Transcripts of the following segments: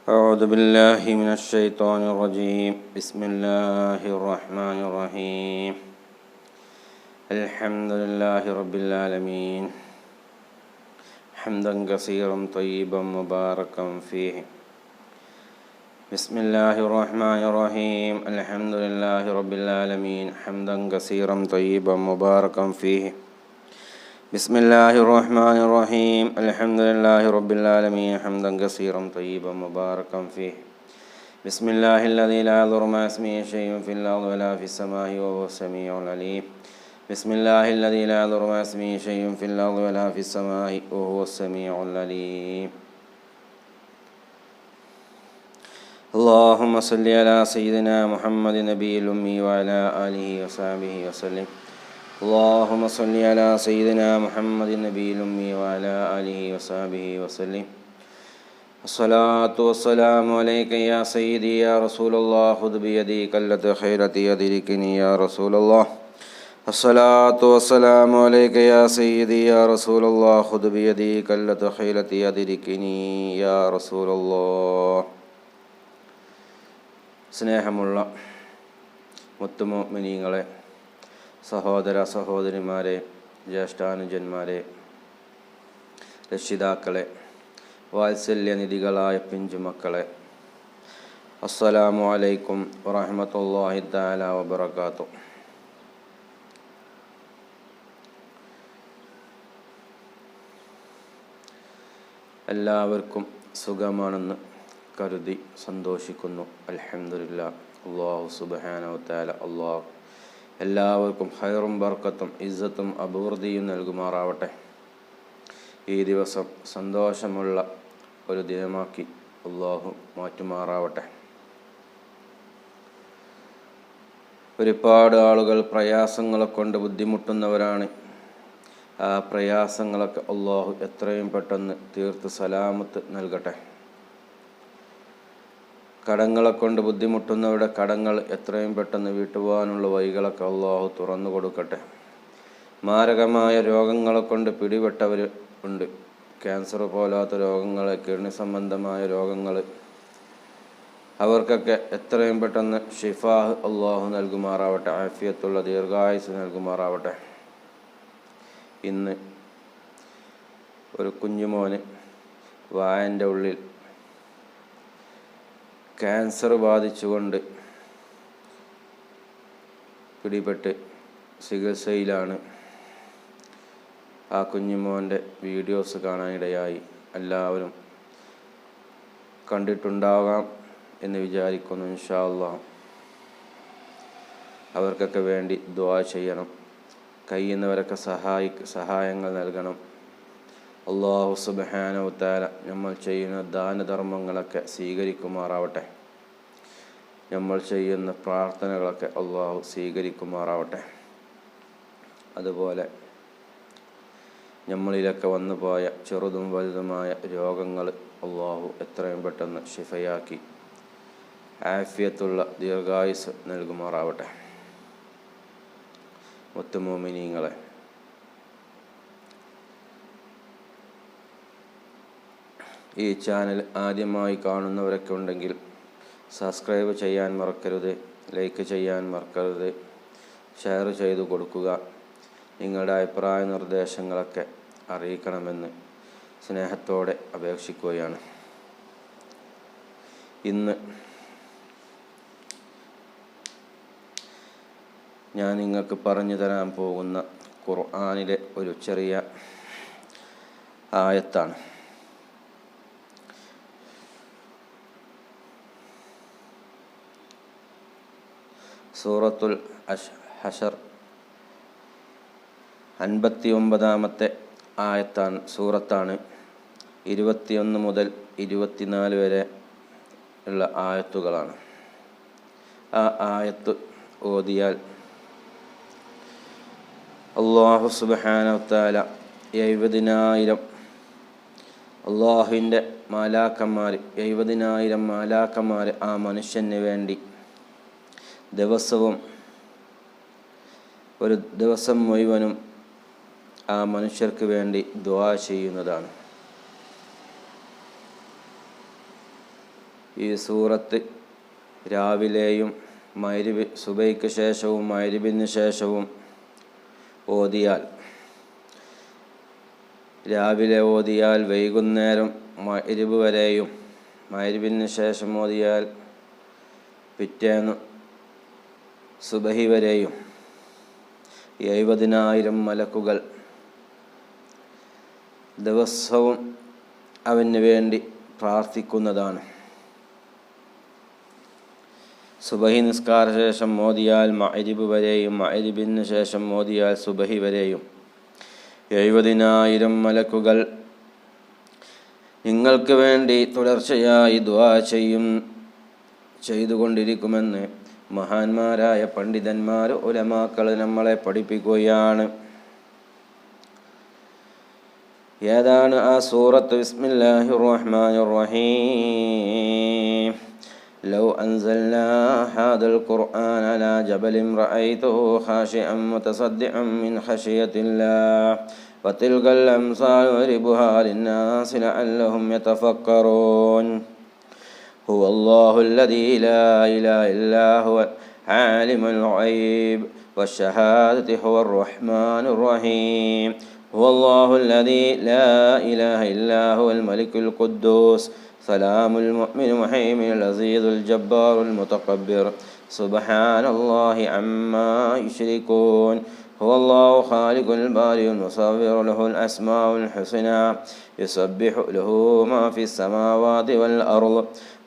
أعوذ بالله من الشيطان الرجيم بسم الله الرحمن الرحيم الحمد لله رب العالمين حمدا كثيرا طيبا مباركا فيه بسم الله الرحمن الرحيم الحمد لله رب العالمين حمدا كثيرا طيبا مباركا فيه بسم الله الرحمن الرحيم الحمد لله رب العالمين حمدا كثيرا طيبا مباركا فيه بسم الله الذي لا يضر مع اسمه شيء في الأرض ولا في السماء وهو السميع العليم بسم الله الذي لا يضر مع اسمه شيء في الأرض ولا في السماء وهو السميع العليم اللهم صل على سيدنا محمد النبي الأمي وعلى آله وصحبه وسلم اللهم صل على سيدنا محمد النبي الأمي وعلى آله وصحبه وسلم الصلاة والسلام عليك يا سيدي يا رسول الله خذ بيدي كلة خيرتي أدركني يا رسول الله الصلاة والسلام عليك يا سيدي يا رسول الله خذ بيدي كلة خيرتي أدركني يا رسول الله സ്നേഹമുള്ള മുത്തുമോമിനീങ്ങളെ, സഹോദര സഹോദരിമാരെ, ജ്യേഷ്ഠാനുജന്മാരെ, രക്ഷിതാക്കളെ, വാത്സല്യനിധികളായ പിഞ്ചുമക്കളെ, അസ്സലാമു അലൈക്കും വറഹ്മത്തുള്ളാഹി തആല വബറകാതുഹു. എല്ലാവർക്കും സുഖമാണെന്ന് കരുതി സന്തോഷിക്കുന്നു. അൽഹംദുലില്ലാഹ്. അല്ലാഹു സുബ്ഹാനഹു വതആല എല്ലാവർക്കും ഖൈറും ബർക്കത്തും ഇസ്സത്തും അഭിവൃദ്ധിയും നൽകുമാറാവട്ടെ. ഈ ദിവസം സന്തോഷമുള്ള ഒരു ദിനമാക്കി അല്ലാഹു മാറ്റുമാറാവട്ടെ. ഒരുപാട് ആളുകൾ പ്രയാസങ്ങളെ കൊണ്ട് ബുദ്ധിമുട്ടുന്നവരാണ്. ആ പ്രയാസങ്ങളൊക്കെ അല്ലാഹു എത്രയും പെട്ടെന്ന് തീർത്ത് സലാമത്ത് നൽകട്ടെ. കടങ്ങളെ കൊണ്ട് ബുദ്ധിമുട്ടുന്നവരുടെ കടങ്ങൾ എത്രയും പെട്ടെന്ന് വീട്ടുവാനുള്ള വഴികളൊക്കെ അല്ലാഹു തുറന്നു കൊടുക്കട്ടെ. മാരകമായ രോഗങ്ങളെ കൊണ്ട് പിടിപെട്ടവർ ഉണ്ട്. ക്യാൻസർ പോലാത്ത രോഗങ്ങൾ, കിഡ്നി സംബന്ധമായ രോഗങ്ങൾ, അവർക്കൊക്കെ എത്രയും പെട്ടെന്ന് ഷിഫാഹ് അല്ലാഹു നൽകുമാറാവട്ടെ. ആഫിയത്തുള്ള ദീർഘായുസ് നൽകുമാറാവട്ടെ. ഇന്ന് ഒരു കുഞ്ഞുമോന് വായൻ്റെ ഉള്ളിൽ ക്യാൻസർ ബാധിച്ചുകൊണ്ട് പിടിപെട്ട് ചികിത്സയിലാണ്. ആ കുഞ്ഞുമോൻ്റെ വീഡിയോസ് കാണാനിടയായി. എല്ലാവരും കണ്ടിട്ടുണ്ടാകാം എന്ന് വിചാരിക്കുന്നു. ഇൻഷാ അല്ലാഹ് അവർക്കൊക്കെ വേണ്ടി ദുആ ചെയ്യണം. കഴിയുന്നവരൊക്കെ സഹായങ്ങൾ നൽകണം. അല്ലാഹു സുബ്ഹാനഹു വതആല നമ്മൾ ചെയ്യുന്ന ദാനധർമ്മങ്ങളൊക്കെ സ്വീകരിക്കുമാറാവട്ടെ. നമ്മൾ ചെയ്യുന്ന പ്രാർത്ഥനകളൊക്കെ അല്ലാഹു സ്വീകരിക്കുമാറാവട്ടെ. അതുപോലെ നമ്മളിലൊക്കെ വന്നുപോയ ചെറുതും വലുതുമായ രോഗങ്ങൾ അല്ലാഹു എത്രയും പെട്ടെന്ന് ശിഫയാക്കി ആഫിയത്തുള്ള ദീർഘായുസ് നൽകുമാറാവട്ടെ. മുത്തുമോമിനീങ്ങളെ, ഈ ചാനൽ ആദ്യമായി കാണുന്നവരൊക്കെ ഉണ്ടെങ്കിൽ സബ്സ്ക്രൈബ് ചെയ്യാൻ മറക്കരുത്, ലൈക്ക് ചെയ്യാൻ മറക്കരുത്, ഷെയർ ചെയ്തു കൊടുക്കുക. നിങ്ങളുടെ അഭിപ്രായ നിർദ്ദേശങ്ങളൊക്കെ അറിയിക്കണമെന്ന് സ്നേഹത്തോടെ അപേക്ഷിക്കുകയാണ്. ഇന്ന് ഞാൻ നിങ്ങൾക്ക് പറഞ്ഞു തരാൻ പോകുന്ന ഖുർആനിലെ ഒരു ചെറിയ ആയത്താണ്. സൂറത്തുൽ ഹശർ 59-ാമത്തെ സൂറത്താണ്. 21 മുതൽ 24 വരെ ഉള്ള ആയത്തുകളാണ്. ആ ആയത്ത് ഓതിയാൽ അല്ലാഹു സുബ്ഹാനഹു വതആല 70,000 അല്ലാഹുവിൻ്റെ മാലാഖമാർ 70,000 മാലാഖമാർ ആ മനുഷ്യന് വേണ്ടി ഒരു ദിവസം മുഴുവനും ആ മനുഷ്യർക്ക് വേണ്ടി ദുആ ചെയ്യുന്നതാണ്. ഈ സൂറത്ത് രാവിലെയും സുബൈക്ക് ശേഷവും മഗ്‌രിബിന് ശേഷവും ഓതിയാൽ, രാവിലെ ഓതിയാൽ വൈകുന്നേരം മഗ്‌രിബ് വരെയും, മഗ്‌രിബിന് ശേഷം ഓതിയാൽ പിറ്റേന്ന് സുബഹി വരെയും 70,000 മലക്കുകൾ ദിവസവും അവന് വേണ്ടി പ്രാർത്ഥിക്കുന്നതാണ്. സുബഹി നിസ്കാര ശേഷം ഓതിയാൽ മഗ്‌രിബ് വരെയും, മഗ്‌രിബിന് ശേഷം ഓതിയാൽ സുബഹി വരെയും 70,000 മലക്കുകൾ നിങ്ങൾക്ക് വേണ്ടി തുടർച്ചയായി ദുആ ചെയ്തുകൊണ്ടിരിക്കുമെന്ന് മഹാന്മാരായ പണ്ഡിതന്മാർ, ഉലമാക്കൾ നമ്മളെ പഠിപ്പിക്കുകയാണ്. ഏതാണ് ആ സൂറത്ത്? ബിസ്മില്ലാഹിർ റഹ്മാനിർ റഹീം. ലൗ അൻസൽനാ ഹാദൽ ഖുർആന അലാ ജബലിൻ റഅയ്തുഹു ഖാശിഅൻ മുതസദ്ദിഅൻ മിൻ ഖശിയത്തില്ലാഹ് വതിൽകൽ അംസാലു യദ്രിബുഹാ ലിന്നാസി ലഅല്ലഹും യതഫക്കറൂൻ. ഹുവല്ലാഹുൽ ലദീ ലാ ഇലാഹ ഇല്ലാ ഹുവ ആലിമുൽ ഗൈബ് വശഹാദതി ഹുവർ റഹ്മാനുർ റഹീം. ഹുവല്ലാഹുൽ ലദീ ലാ ഇലാഹ ഇല്ലാ ഹുവൽ മലിക്കുൽ ഖുദ്ദൂസ് സലാമുൽ മുഅ്മിനുൽ മുഹൈമിനുൽ അസീസുൽ ജബ്ബാറുൽ മുതകബ്ബിർ സുബ്ഹാനല്ലാഹി അമ്മാ യുശ്രികൂൻ. ഹുവല്ലാഹു ഖാലിഖുൽ ബാരിഉൽ മുസവ്വിറു ലഹുൽ അസ്മാഉൽ ഹുസ്നാ യുസബ്ബിഹു ലഹു മാ ഫിസ് സമാവാതി വൽ അർള്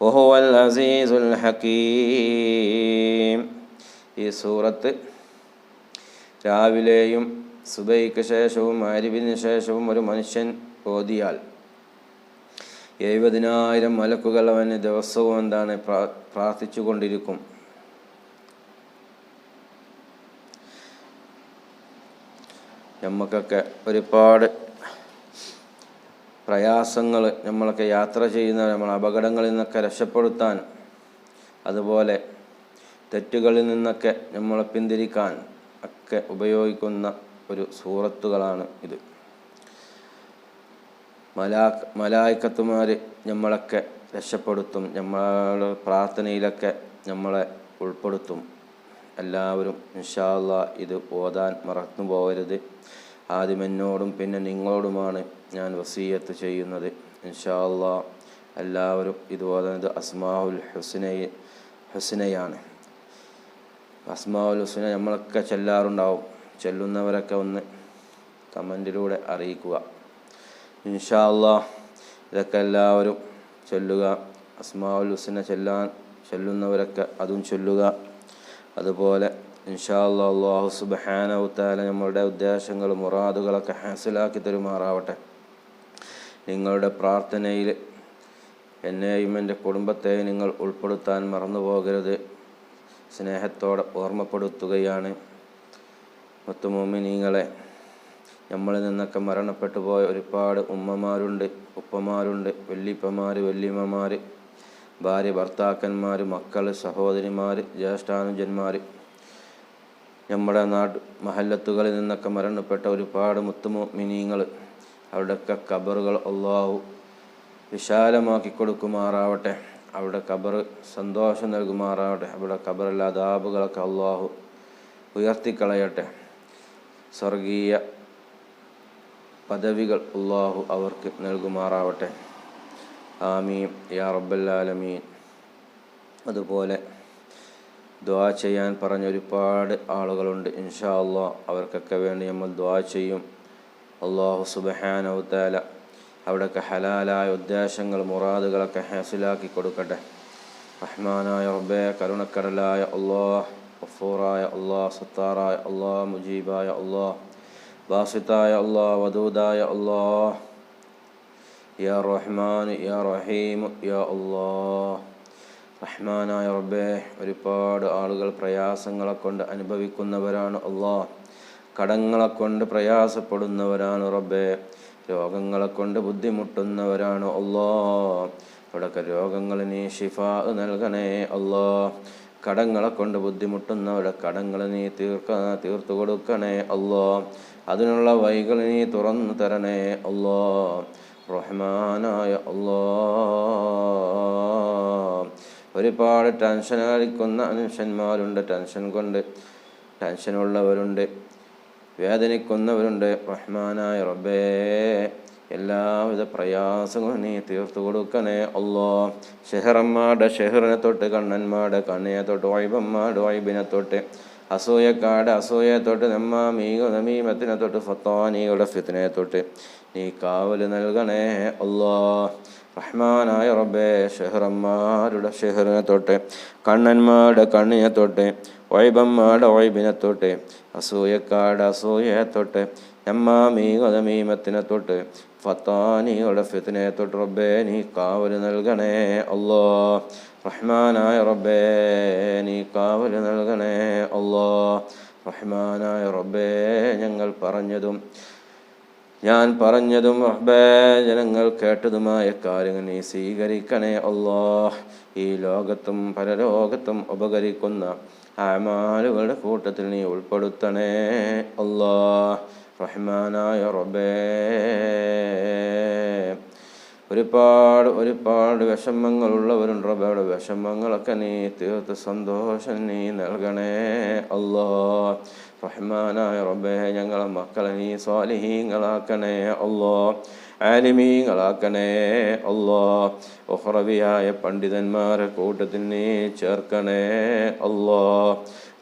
വഹുവൽ അസീസുൽ ഹകീം. ഈ സൂറത്ത് രാവിലെയും സുബൈക്ക് ശേഷവും മഗ്‌രിബിന് ശേഷവും ഒരു മനുഷ്യൻ ഓതിയാൽ 70,000 മലക്കുകൾ അവന് ദിവസവും പ്രാർത്ഥിച്ചു കൊണ്ടിരിക്കും. നമുക്കൊക്കെ ഒരുപാട് പ്രയാസങ്ങൾ, നമ്മളൊക്കെ യാത്ര ചെയ്യുന്ന നമ്മൾ അപകടങ്ങളിൽ നിന്നൊക്കെ രക്ഷപ്പെടുത്താൻ, അതുപോലെ തെറ്റുകളിൽ നിന്നൊക്കെ നമ്മളെ പിന്തിരിക്കാൻ ഒക്കെ ഉപയോഗിക്കുന്ന ഒരു സൂറത്തുകളാണ് ഇത്. മലായിക്കത്തുമാർ നമ്മളൊക്കെ രക്ഷപ്പെടുത്തും, നമ്മളെ പ്രാർത്ഥനയിലൊക്കെ നമ്മളെ ഉൾപ്പെടുത്തും. എല്ലാവരും ഇൻഷാ അല്ലാഹ് ഇത് ഓതാൻ മറന്നു പോകരുത്. ആദ്യം എന്നോടും പിന്നെ നിങ്ങളോടുമാണ് ഞാൻ വസിയത്ത് ചെയ്യുന്നത്. ഇൻഷാ അല്ലാഹ് എല്ലാവരും ഇത് ഓതുന്നത് അസ്മാഉൽ ഹുസ്നയാണ്. അസ്മാഉൽ ഹുസ്ന നമ്മളൊക്കെ ചൊല്ലാറുണ്ടാവും. ചൊല്ലുന്നവരൊക്കെ ഒന്ന് കമൻറ്റിലൂടെ അറിയിക്കുക. ഇൻഷാ അല്ലാഹ് ഇതൊക്കെ എല്ലാവരും ചൊല്ലുക. അസ്മാഉൽ ഹുസ്ന ചൊല്ലുന്നവരൊക്കെ അതും ചൊല്ലുക. അതുപോലെ ഇൻഷാ അല്ലാഹ് അല്ലാഹു സുബ്ഹാനഹു തആല നമ്മളുടെ ഉദ്ദേശങ്ങളും മുറാദുകളൊക്കെ ഹാസിലാക്കി തരുമാറാവട്ടെ. നിങ്ങളുടെ പ്രാർത്ഥനയിൽ എന്നെയും എൻ്റെ കുടുംബത്തെയും നിങ്ങൾ ഉൾപ്പെടുത്താൻ മറന്നു പോകരുത്. സ്നേഹത്തോടെ ഓർമ്മപ്പെടുത്തുകയാണ്. മുത്തുമോമിനീങ്ങളെ, നമ്മളിൽ നിന്നൊക്കെ മരണപ്പെട്ടു പോയ ഒരുപാട് ഉമ്മമാരുണ്ട്, ഉപ്പമാരുണ്ട്, വല്ലിപ്പമാർ, വല്യമ്മമാർ, ഭാര്യ ഭർത്താക്കന്മാർ, മക്കൾ, സഹോദരിമാർ, ജ്യേഷ്ഠാനുജന്മാർ, നമ്മുടെ മഹല്ലത്തുകളിൽ നിന്നൊക്കെ മരണപ്പെട്ട ഒരുപാട് മുത്തുമോമിനീങ്ങൾ, അവരുടെയൊക്കെ ഖബറുകൾ അല്ലാഹു വിശാലമാക്കി കൊടുക്കുമാറാവട്ടെ. അവരുടെ ഖബർ സന്തോഷം നൽകുമാറാവട്ടെ. അവരുടെ ഖബറിലെ അദാബുകളൊക്കെ അല്ലാഹു ഉയർത്തിക്കളയട്ടെ. സ്വർഗീയ പദവികൾ അല്ലാഹു അവർക്ക് നൽകുമാറാവട്ടെ. ആമീൻ യാ റബ്ബൽ ആലമീൻ. അതുപോലെ ദുആ ചെയ്യാൻ പറഞ്ഞ ഒരുപാട് ആളുകളുണ്ട്. ഇൻഷാ അല്ലാഹ് അവർക്കൊക്കെ വേണ്ടി നമ്മൾ ദുആ ചെയ്യും. അല്ലാഹു സുബ്ഹാനഹു തആല അവിടെയൊക്കെ ഹലാലായ ഉദ്ദേശങ്ങൾ, മുറാദുകളൊക്കെ ഹാസിലാക്കി കൊടുക്കട്ടെ. റഹ്മാനായ റബ്ബേ, കരുണക്കടലായ അല്ലാഹ്, ഗഫൂറായ അല്ലാഹ്, സത്താറായ അല്ലാഹ്, മുജീബായ അല്ലാഹ്, ബാസിത്തായ അല്ലാഹ്, വദൂദായ അല്ലാഹ്, യാ റഹ്മാൻ യാ റഹീം യാ അല്ലാഹ്. റഹ്മാനായ റബ്ബേ, ഒരുപാട് ആളുകൾ പ്രയാസങ്ങളെ കൊണ്ട് അനുഭവിക്കുന്നവരാണ് അല്ലാഹ്. കടങ്ങളെ കൊണ്ട് പ്രയാസപ്പെടുന്നവരാണ് റബ്ബേ. രോഗങ്ങളെ കൊണ്ട് ബുദ്ധിമുട്ടുന്നവരാണ് അല്ലാഹ്. അവിടെയൊക്കെ രോഗങ്ങൾ നീ ശിഫാ നൽകണേ അല്ലാഹ്. കടങ്ങളെ കൊണ്ട് ബുദ്ധിമുട്ടുന്നവരുടെ കടങ്ങൾ നീ തീർത്തു കൊടുക്കണേ അല്ലാഹ്. അതിനുള്ള വഴികൾ നീ തുറന്നു തരണേ അല്ലാഹ്. റഹ്മാനായ അല്ലാഹ്, ഒരുപാട് ടെൻഷൻ അടിക്കുന്ന മനുഷ്യന്മാരുണ്ട്. ടെൻഷനുള്ളവരുണ്ട്, വേദനിക്കുന്നവരുണ്ട്. റഹ്മാനായ റബ്ബേ, എല്ലാവിധ പ്രയാസങ്ങളും നീ തീർത്തു കൊടുക്കണേ അല്ലാഹ്. ഷെഹറന്മാരുടെ ഷെഹറിനെ തൊട്ട്, കണ്ണന്മാരുടെ കണ്ണിനെ തൊട്ട്, വൈബന്മാരുടെ വൈബിനെ തൊട്ട്, അസൂയക്കാരുടെ അസൂയയെ തൊട്ട്, നമീമത്തിനെ തൊട്ട്, ഫത്താനിയുടെ ഫിത്നയെ തൊട്ട് നീ കാവൽ നൽകണേ അല്ലാഹ്. റഹ്മാനായ റബ്ബേ, ഷെഹറന്മാരുടെ ഷെഹറിനെ തൊട്ട്, കണ്ണന്മാരുടെ കണ്ണിനെ തൊട്ട്, വൈബന്മാരുടെ വൈബിനെ തൊട്ട്, അസൂയക്കാരുടെ അസൂയയെ തൊട്ട്, നമീമത്തിനെ തൊട്ട്, ഫത്താനിയുടെ ഫിത്നയെ തൊട്ട് റബ്ബേ നീ കാവൽ നൽകണേ അല്ലാഹ്. റഹ്മാനായ റബ്ബേ, നീ കാവൽ നൽകണേ അല്ലാഹ്. റഹ്മാനായ റബ്ബേ, ഞാൻ പറഞ്ഞതും റബ്ബേ ജനങ്ങൾ കേട്ടതുമായ കാര്യങ്ങൾ നീ സ്വീകരിക്കണേ അല്ലാഹ്. ഈ ലോകത്തും പരലോകത്തും ഉപകരിക്കുന്ന അമാലുകളുടെ കൂട്ടത്തിൽ നീ ഉൾപ്പെടുത്തണേ അല്ലാഹ്. റഹ്മാനായ റബ്ബേ, ഒരുപാട് വിഷമങ്ങളുള്ളവരുണ്ട് റബ്ബേ. അവിടെ വിഷമങ്ങളൊക്കെ നീ തീർത്ത് സന്തോഷം നീ നൽകണേ അല്ലാഹ്. റഹ്മാനായ റബ്ബേ, ഞങ്ങളെ മക്കളെ നീ സ്വാലിഹീങ്ങളാക്കണേ അല്ലാഹ്, ആലിമീങ്ങളാക്കണേ അല്ലാഹ്. ഉഖ്റവിയായ പണ്ഡിതന്മാരെ കൂട്ടത്തിൽ നീ ചേർക്കണേ അല്ലാഹ്.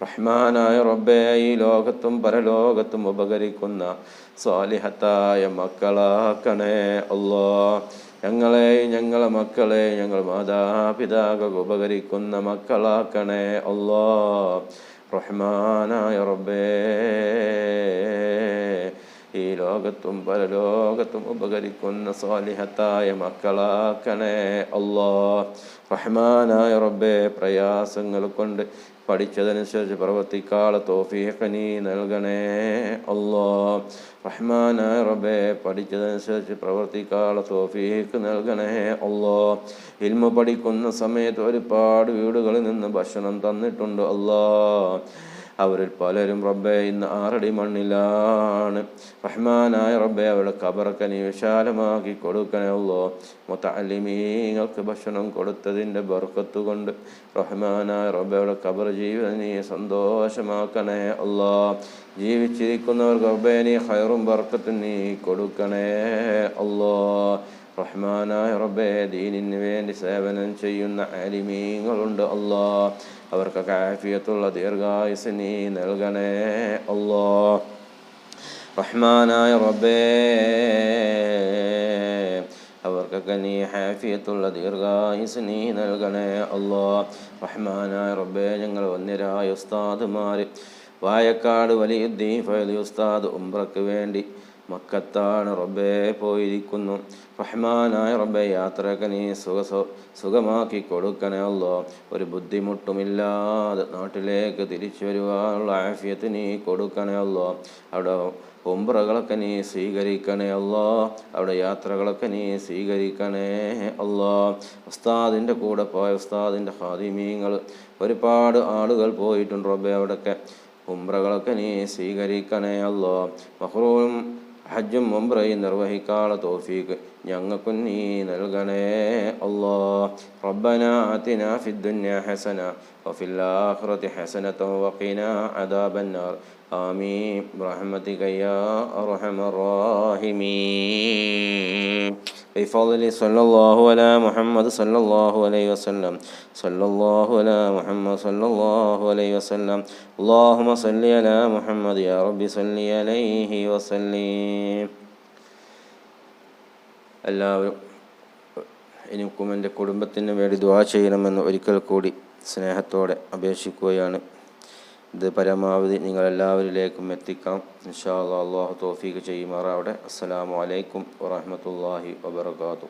റഹ്മാനായ റബ്ബേ, ഈ ലോകത്തും പരലോകത്തും ഉപകരിക്കുന്ന സ്വാലിഹത്തായ മക്കളാക്കണേ അല്ലാഹ്. ഞങ്ങളെ മക്കളെ ഞങ്ങൾ മാതാപിതാക്കൾക്ക് ഉപകരിക്കുന്ന മക്കളാക്കണേ അല്ലാഹ്. റഹ്മാനായ റബ്ബേ, ഈ ലോകത്തും പരലോകത്തും ഉപകരിക്കുന്ന സ്വാലിഹത്തായ മക്കളാക്കണേ അല്ലാഹ്. റഹ്മാനായ റബ്ബേ, പ്രയാസങ്ങൾ കൊണ്ട് പഠിച്ചതനുസരിച്ച് പ്രവർത്തിക്കാനുള്ള തൗഫീഖ് നീ നൽകണേ അല്ലാഹ്. റഹ്മാനായ റബ്ബേ, പഠിച്ചതനുസരിച്ച് പ്രവർത്തിക്കാനുള്ള തൗഫീഖ് നൽകണേ അല്ലാഹ്. ഇൽമു പഠിക്കുന്ന സമയത്ത് ഒരുപാട് വീടുകളിൽ നിന്ന് ഭക്ഷണം തന്നിട്ടുണ്ട് അല്ലാഹ്. അവരിൽ പലരും റബ്ബേ ഇന്ന് 6 അടി മണ്ണിലാണ്. റഹ്മാനായ റബ്ബേ, അവരുടെ ഖബറൊക്കെ നീ വിശാലമാക്കി കൊടുക്കണേ അല്ലാഹ്. മുതഅല്ലിമീങ്ങൾക്ക് ഭക്ഷണം കൊടുത്തതിൻ്റെ ബർക്കത്ത് കൊണ്ട് റഹ്മാനായ റബ്ബേ, അവരുടെ ഖബർ ജീവിതം നീ സന്തോഷമാക്കണേ അല്ലാഹ്. ജീവിച്ചിരിക്കുന്നവർക്ക് റബ്ബേ നീ ഖൈറും ബർക്കത്തും നീ കൊടുക്കണേ അല്ലാഹ്. റഹ്മാനായ റബ്ബേ, ദീനിന് വേണ്ടി സേവനം ചെയ്യുന്ന ആലിമീങ്ങളുണ്ട് അല്ലാഹ്. അവർക്കൊക്കെ ആഫിയത്തുള്ള ദീർഘായുസ് നീ നൽകണേ അല്ലാഹ്. റഹ്മാനായ റബ്ബേ, അവർക്കൊക്കെ നീ ആഫിയത്തുള്ള ദീർഘായുസ് നീ നൽകണേ അല്ലാഹ്. റഹ്മാനായ റബ്ബേ, ഞങ്ങൾ വന്യരായ ഉസ്താദുമാർ, വായക്കാട് വലിയുദ്ദീൻ ഫൈലി ഉസ്താദ് ഉംറയ്ക്ക് വേണ്ടി മക്കത്താണ് റബ്ബേ പോയിരിക്കുന്നു. റഹ്മാനായ റബ്ബേ, യാത്രയൊക്കെ നീ സുഖമാക്കി കൊടുക്കണേ അല്ലാഹ്. ഒരു ബുദ്ധിമുട്ടുമില്ലാതെ നാട്ടിലേക്ക് തിരിച്ചു വരുവാനുള്ള ആഫിയത്ത് നീ കൊടുക്കണേ അല്ലാഹ്. അവിടെ ഉംറകളൊക്കെ നീ സ്വീകരിക്കണേ അല്ലാഹ്. അവിടെ യാത്രകളൊക്കെ നീ സ്വീകരിക്കണേ അല്ലാഹ്. ഉസ്താദിൻ്റെ കൂടെ പോയ ഉസ്താദിൻ്റെ ഖാദിമീങ്ങൾ ഒരുപാട് ആളുകൾ പോയിട്ടുണ്ട് റബ്ബേ. അവിടെയൊക്കെ ഉംറകളൊക്കെ നീ സ്വീകരിക്കണേ അല്ലാഹ്. മഖ്റൂം ഹജ്ജും ഉംറയും നിർവഹിക്കാനുള്ള തൗഫീഖ് ഞങ്ങൾക്കും നീ നൽകണേ അല്ലാഹ്. റബ്ബനാ ആതിനാ ഫിദ്ദുനിയ ഹസന വഫിൽ ആഖിറതി ഹസനത വഖിനാ അദാബന്നാർ. ആമീൻ ബിറഹ്മതിക യാ അർഹമർ റഹീമീൻ. بفضل صلى الله على محمد صلى الله عليه وسلم. صلى الله على محمد صلى الله عليه وسلم. اللهم صل على محمد يا رب صل عليه وسلم. എല്ലാവരും എനിക്കും എൻ്റെ കുടുംബത്തിന് വേണ്ടി ദുആ ചെയ്യണമെന്ന് ഒരിക്കൽ കൂടി സ്നേഹത്തോടെ അപേക്ഷിക്കുകയാണ്. ഇത് പരമാവധി നിങ്ങളെല്ലാവരിലേക്കും എത്തിക്കാം. ഇൻഷാ അല്ലാഹ് അല്ലാഹു തൗഫീഖ് ചെയ്യുമാറാവട്ടെ. അസ്സലാമു അലൈക്കും വറഹ്മത്തുള്ളാഹി വബറകാതുഹു.